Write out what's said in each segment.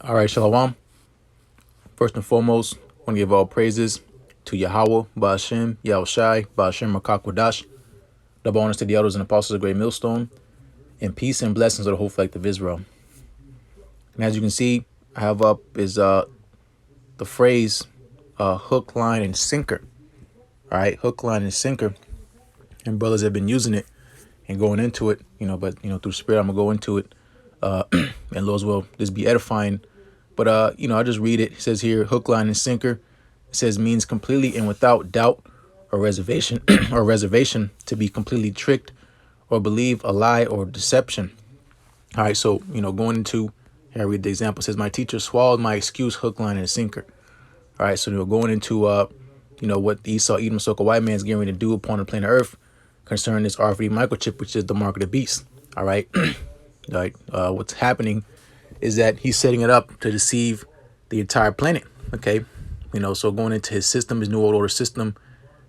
All right, Shalom. First and foremost, I want to give all praises to Yahawah, Ba'ashem, YAHAWASHI, Ba'ashem, Makakwadash. Double honors to the elders and apostles of the great millstone, and peace and blessings of the whole fact of Israel. And as you can see, I have up is the phrase hook, line, and sinker. All right, hook, line, and sinker. And brothers have been using it and going into it, but through spirit, I'm gonna go into it. And Lord's will, this be edifying. But I just read it. It says here, hook, line, and sinker. It says means completely and without doubt or reservation or reservation, to be completely tricked or believe a lie or deception. All right, so going into here, I read the example. It says, my teacher swallowed my excuse, hook, line, and sinker. All right, so we're going into what the Esau, Edom, so-called white man is getting ready to do upon the planet Earth concerning this RFID microchip, which is the mark of the beast. All right. All right, what's happening is that he's setting it up to deceive the entire planet. Okay, so going into his system, his new world order system,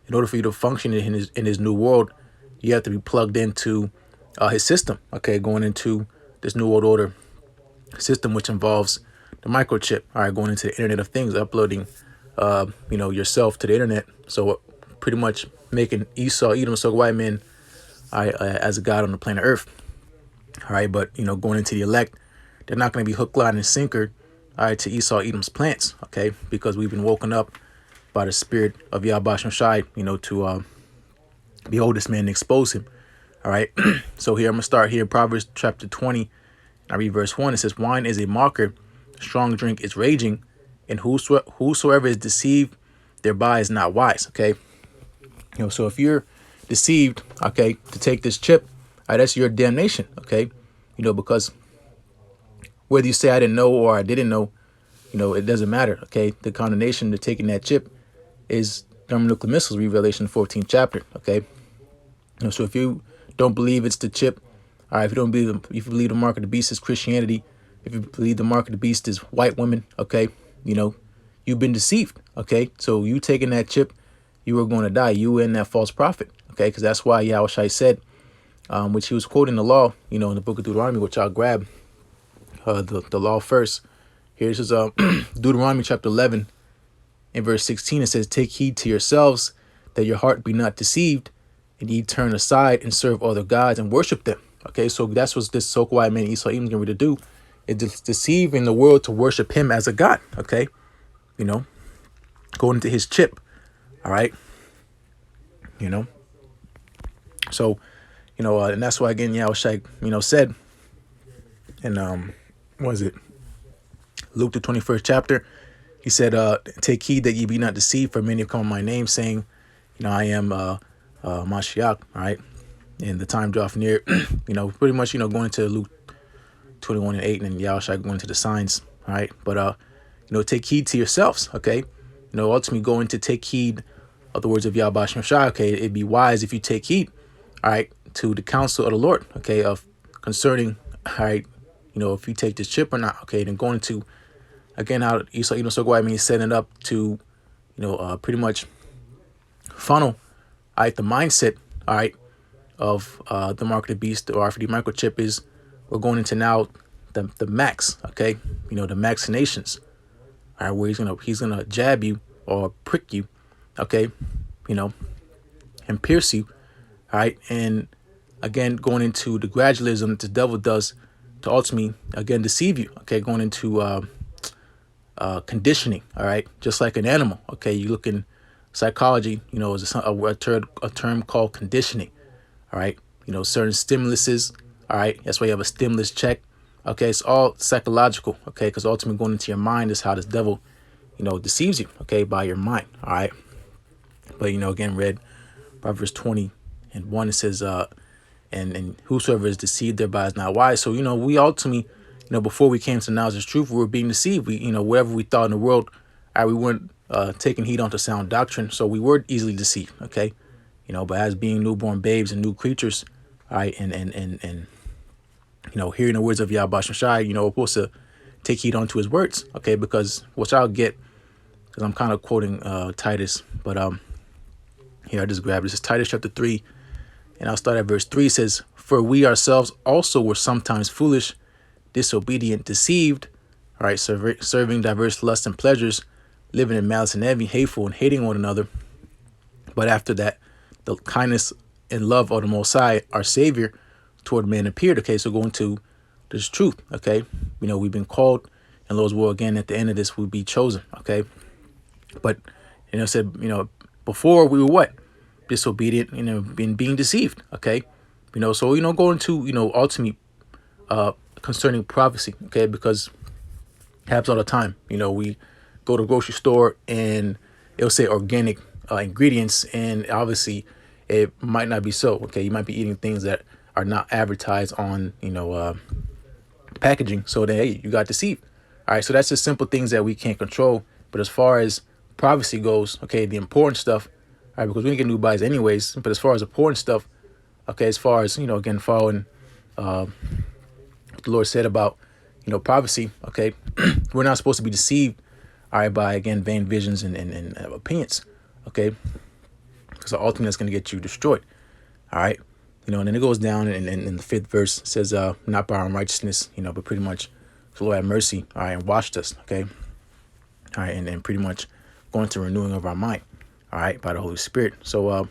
in order for you to function in his new world, you have to be plugged into his system. Okay, going into this new world order system, which involves the microchip. All right, going into the Internet of Things, uploading yourself to the internet. So pretty much making Esau, Edom, so white men as a god on the planet Earth. All right, but going into the elect, they're not going to be hook, line, and sinker, all right, to Esau, Edom's plants, okay, because we've been woken up by the spirit of Yahweh Shai, to behold this man and expose him. All right, so here I'm gonna start here, Proverbs chapter 20. I read verse 1. It says, wine is a mocker, strong drink is raging, and whosoever is deceived thereby is not wise. Okay, so if you're deceived, okay, to take this chip, all right, that's your damnation. Okay, because whether you say I didn't know or I didn't know, it doesn't matter. Okay, the condemnation to taking that chip is thermonuclear missiles, Revelation 14th chapter. Okay, so if you don't believe it's the chip, all right, if you believe the mark of the beast is Christianity, if you believe the mark of the beast is white women, okay, you've been deceived. Okay, so you taking that chip, you are going to die. You and that false prophet. Okay, because that's why Yahushua said, which he was quoting the law, in the book of Deuteronomy, which I'll grab the law first. Here's Deuteronomy chapter 11 in verse 16. It says, take heed to yourselves that your heart be not deceived, and ye turn aside and serve other gods and worship them. Okay, so that's what this so-called white man Esau Edom is going to do, is deceiving the world to worship him as a god. Okay, going into his chip. All right, so and that's why again Yahushua said, and what is it, Luke the 21st chapter, he said, take heed that ye be not deceived, for many have come in my name, saying, I am Mashiach. All right, and the time draweth near. Pretty much going into Luke 21 and 8, and then Yahushua going into the signs. All right, but take heed to yourselves. Okay, ultimately going to take heed of the words of Yahweh Shai. Okay, it'd be wise if you take heed, all right, to the counsel of the Lord. Okay, of concerning, all right, if you take this chip or not. Okay, then going into again how Esau, so I mean, setting it up to, pretty much funnel, all right, the mindset, all right, of the mark of the beast or RFID microchip is we're going into now the max. Okay, the vaccinations. All right, where he's gonna jab you or prick you. Okay, and pierce you. All right, and again going into the gradualism that the devil does to ultimately again deceive you. Okay, going into conditioning. All right, just like an animal. Okay, you look in psychology, is a term called conditioning. All right, certain stimuluses. All right, that's why you have a stimulus check. Okay, it's all psychological. Okay, because ultimately going into your mind is how this devil, deceives you. Okay, by your mind. All right, but again, read Proverbs 20 and 1. It says, and whosoever is deceived thereby is not wise. So we ultimately, before we came to knowledge of truth, we were being deceived. We whatever we thought in the world, we weren't taking heed onto sound doctrine, so we were easily deceived. Okay, but as being newborn babes and new creatures, all right, and hearing the words of Yahweh Shai, we're supposed to take heed onto his words. Okay, because which I'll get, because I'm kind of quoting Titus, but here I just grabbed this is Titus chapter 3, and I'll start at verse 3. It says, for we ourselves also were sometimes foolish, disobedient, deceived, all right, serving diverse lusts and pleasures, living in malice and envy, hateful and hating one another. But after that, the kindness and love of the Most High, our Savior, toward man appeared. Okay, so going to this truth. Okay, we've been called, and Lord's will again at the end of this we'll be chosen. Okay, but said before we were what? Disobedient, being deceived. Okay, so going to ultimate concerning prophecy. Okay, because it happens all the time. We go to the grocery store and it'll say organic ingredients, and obviously it might not be so. Okay, you might be eating things that are not advertised on packaging, so then hey, you got deceived. All right, so that's just simple things that we can't control. But as far as prophecy goes, okay, the important stuff, all right, because we didn't get new bodies anyways. But as far as important stuff, okay, as far as again following what the Lord said about prophecy, okay, we're not supposed to be deceived, all right, by again vain visions and opinions, okay, because ultimately that's going to get you destroyed. All right, and then it goes down and in the 5th verse it says not by our righteousness, but pretty much the Lord had mercy, all right, and washed us, okay, all right, and pretty much going to renewing of our mind, all right, by the Holy Spirit. So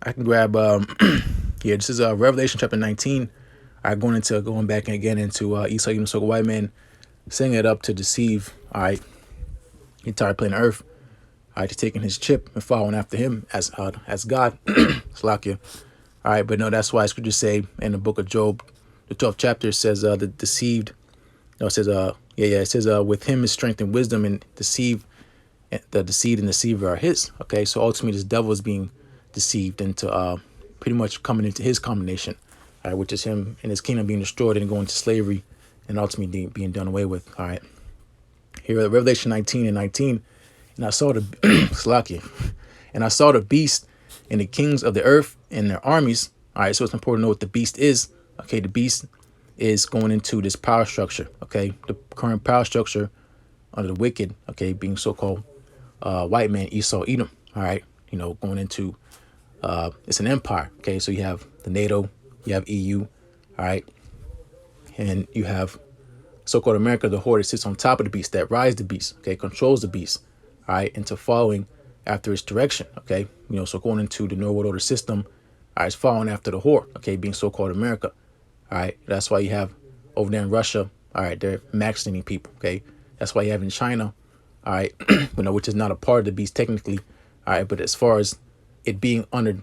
I can grab yeah, this is Revelation chapter 19. All right, going back again into Esau, Edom, so white man, setting it up to deceive, all right, the entire planet Earth, all right, to taking his chip and following after him as God, Slakia. All right, but no, that's why scriptures say in the book of Job, the 12th chapter, says the deceived. No, it says it says with him is strength and wisdom, and the deceived and deceiver are his. Okay, so ultimately this devil is being deceived into pretty much coming into his combination, all right, which is him and his kingdom being destroyed and going to slavery and ultimately being done away with. All right, here at Revelation 19:19, and I saw the Slakia, and I saw the beast and the kings of the earth and their armies. All right, so it's important to know what the beast is. Okay, the beast is going into this power structure. Okay, the current power structure under the wicked. Okay, being so-called white man, Esau, Edom. All right, going into it's an empire. Okay, so you have the NATO, you have EU. All right, and you have so-called America, the horde that sits on top of the beast, that rides the beast. Okay, controls the beast. All right, into following after its direction. Okay, so going into the New World Order system, all right, it's following after the whore. Okay, being so-called America. All right, that's why you have over there in Russia. All right, they're vaccinating people. Okay, that's why you have in China. All right, which is not a part of the beast technically. All right, but as far as it being under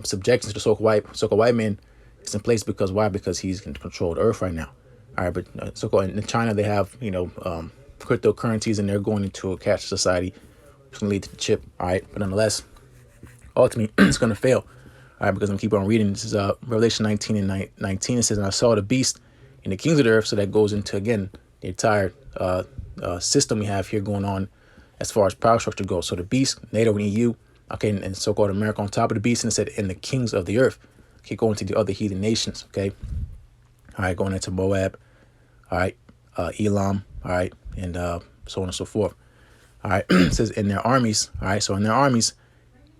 subjection to the so-called white man, it's in place because why? Because he's in control of the earth right now. All right, but so-called in China they have cryptocurrencies, and they're going into a cash society, which can lead to the chip. All right, but nonetheless, ultimately it's going to fail. All right, because I'm keep on reading. This is Revelation 19:19. It says, and I saw the beast and the kings of the earth. So that goes into again the entire system we have here going on as far as power structure goes. So the beast, NATO and EU, okay, and so-called America on top of the beast, and it said, and the kings of the earth. Okay, going to the other heathen nations. Okay, all right, going into Moab. All right, Elam. All right, and so on and so forth. All right, it says in their armies. All right, so in their armies,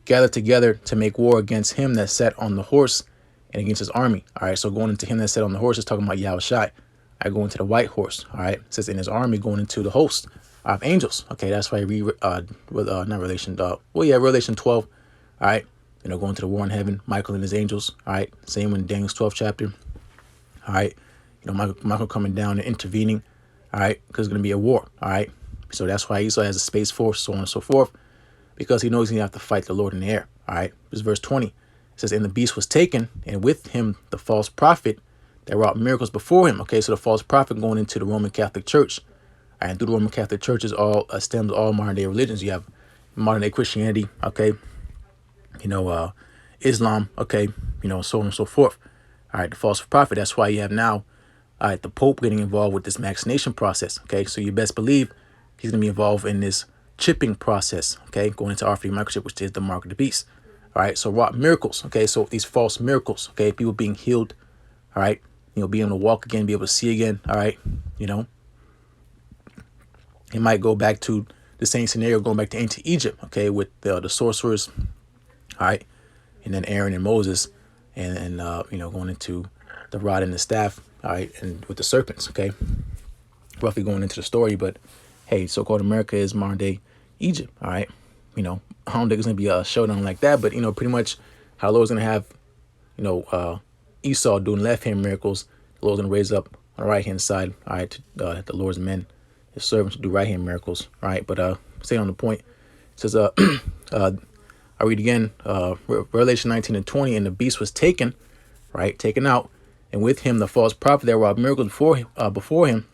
gathered together to make war against him that sat on the horse and against his army. All right, so going into him that sat on the horse is talking about YAHAWASHI. I go into the white horse. All right, it says in his army going into the host of angels. Okay, that's why I read not Revelation. Revelation 12. All right, going to the war in heaven, Michael and his angels. All right, same in Daniel's 12th chapter. All right, Michael coming down and intervening. All right, because it's going to be a war. All right, so that's why Esau has a space force, so on and so forth, because he knows he's going to have to fight the Lord in the air. All right, this is verse 20. It says, and the beast was taken, and with him the false prophet that wrought miracles before him. Okay, so the false prophet going into the Roman Catholic Church. All right, and through the Roman Catholic Church is all stems all modern day religions. You have modern day Christianity, okay, Islam, okay, so on and so forth. All right, the false prophet. That's why you have now, all right, the Pope getting involved with this vaccination process. Okay, so you best believe he's gonna be involved in this chipping process. Okay, going into R3 microchip, which is the mark of the beast. All right, so wrought miracles. Okay, so these false miracles. Okay, people being healed. All right, being able to walk again, be able to see again. All right, it might go back to the same scenario going back to ancient Egypt. Okay, with the sorcerers. All right, and then Aaron and Moses, and going into the rod and the staff. All right, and with the serpents. Okay, roughly going into the story. But hey, so-called America is modern day Egypt. All right. I don't think it's gonna be a showdown like that, but pretty much how the Lord's gonna have, Esau doing left hand miracles. The Lord's gonna raise up on the right hand side. All right, to, the Lord's men, his servants, to do right hand miracles. All right, but stay on the point. It says, I read again, Revelation 19:20, and the beast was taken, right, taken out, and with him the false prophet that wrought miracles before him,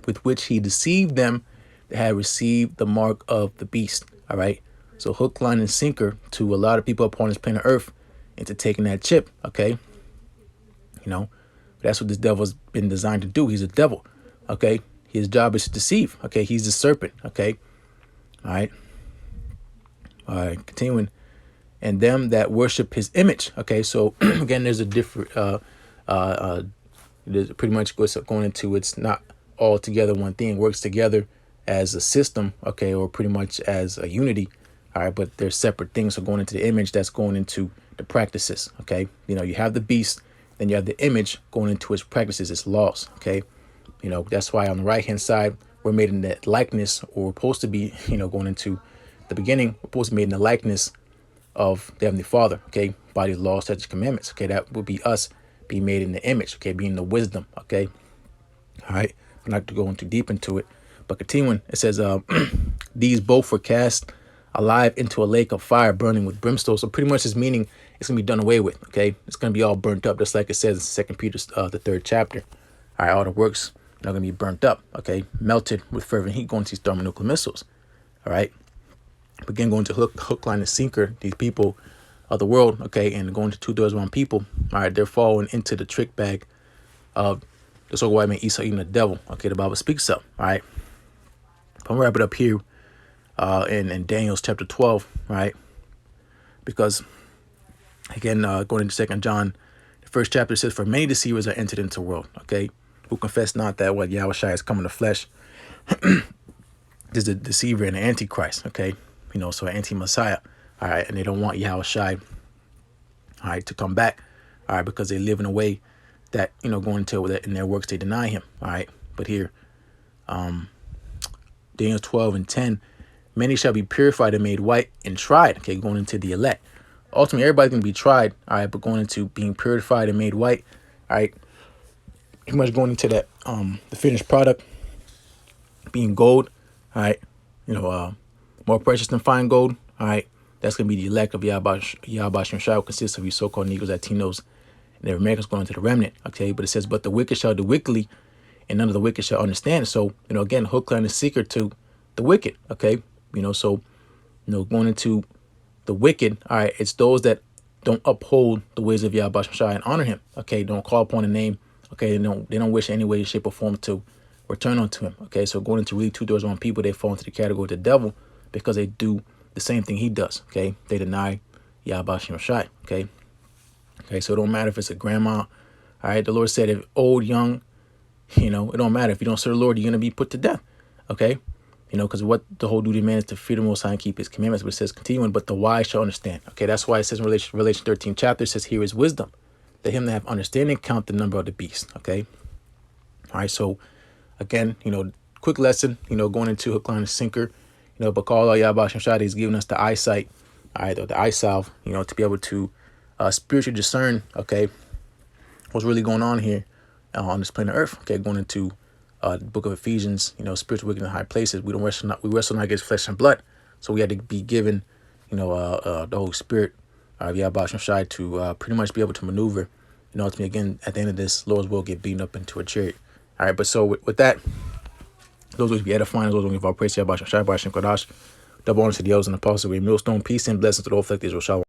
with which he deceived them that had received the mark of the beast. All right, so hook, line, and sinker to a lot of people upon this planet Earth into taking that chip. Okay, that's what this devil's been designed to do. He's a devil. Okay, his job is to deceive. Okay, he's the serpent. Okay, all right. All right, continuing. And them that worship his image. Okay, so again, there's a different, there's pretty much going into, it's not all together one thing, works together as a system, okay, or pretty much as a unity. All right, but they're separate things. So going into the image, that's going into the practices. Okay, you have the beast, then you have the image going into its practices, its laws. Okay, that's why on the right hand side, we're made in that likeness, or we're supposed to be, going into the beginning, we're supposed to be made in the likeness of the Heavenly Father, okay, by the laws, statutes, commandments, okay, that would be us being made in the image, okay, being the wisdom, okay, all right, I'm not to go too deep into it, but continuing, it says, these both were cast alive into a lake of fire burning with brimstone. So pretty much it's meaning it's gonna be done away with, okay, it's gonna be all burnt up, just like it says in 2 Peter, the 3rd chapter, all right, all the works are gonna be burnt up, okay, melted with fervent heat, going to these thermonuclear missiles, all right. Again, going to hook, line, and sinker, these people of the world, okay, and going to 2/3 of people, all right, they're falling into the trick bag of the so-called white man Esau, even the devil, okay, the Bible speaks of, all right. I'm gonna wrap it up here in Daniel's chapter 12, right, because again, going into 2 John, the 1st chapter says, for many deceivers are entered into the world, okay, who confess not that what YAHWASHI has come in the flesh. There's a deceiver and an antichrist, okay, so an anti-Messiah, all right, and they don't want YAHWASHI, all right, to come back, all right, because they live in a way that, going into that in their works, they deny him, all right, but here, Daniel 12:10, many shall be purified and made white and tried, okay, going into the elect. Ultimately, everybody's going to be tried, all right, but going into being purified and made white, all right, pretty much going into that, the finished product being gold, all right, more precious than fine gold, all right, that's going to be the elect of YAHWAH, consists of you so-called Negroes, Latinos, and the Americans going to the remnant, okay, but it says, but the wicked shall do wickedly, and none of the wicked shall understand. So, again, hook, line, and sinker to the wicked, okay, so, going into the wicked, all right, it's those that don't uphold the ways of YAHWAH and honor him, okay, don't call upon the name, okay, they don't wish any way, shape, or form to return unto him, okay, so going into really 2/3 of people, they fall into the category of the devil because they do the same thing he does, okay, they deny YAHWAH, okay, so it don't matter if it's a grandma, all right, the Lord said if old, young, it don't matter, if you don't serve the Lord, you're going to be put to death, okay, because what the whole duty of man is to fear the Most High and keep his commandments, but it says continuing, but the wise shall understand, okay, that's why it says in Revelation 13 chapter, it says here is wisdom, let him that have understanding count the number of the beast, okay, all right, so again, quick lesson, going into hook, line, and sinker, but call all YAHWAH is giving us the eyesight, all right, or the eye salve, to be able to spiritually discern, okay, what's really going on here on this planet Earth, okay, going into the book of Ephesians, spiritual wickedness in high places. We wrestle not against flesh and blood, so we had to be given, the Holy Spirit of YAHWAH to pretty much be able to maneuver, ultimately, again, at the end of this, Lord's will get beaten up into a chariot. All right, but so with that, those will be edifying. Those will give our praise to YAHWAH, Kodash. Double honor to the elders and apostles. We millstone, peace and blessings to the whole effect Israel. Shalom.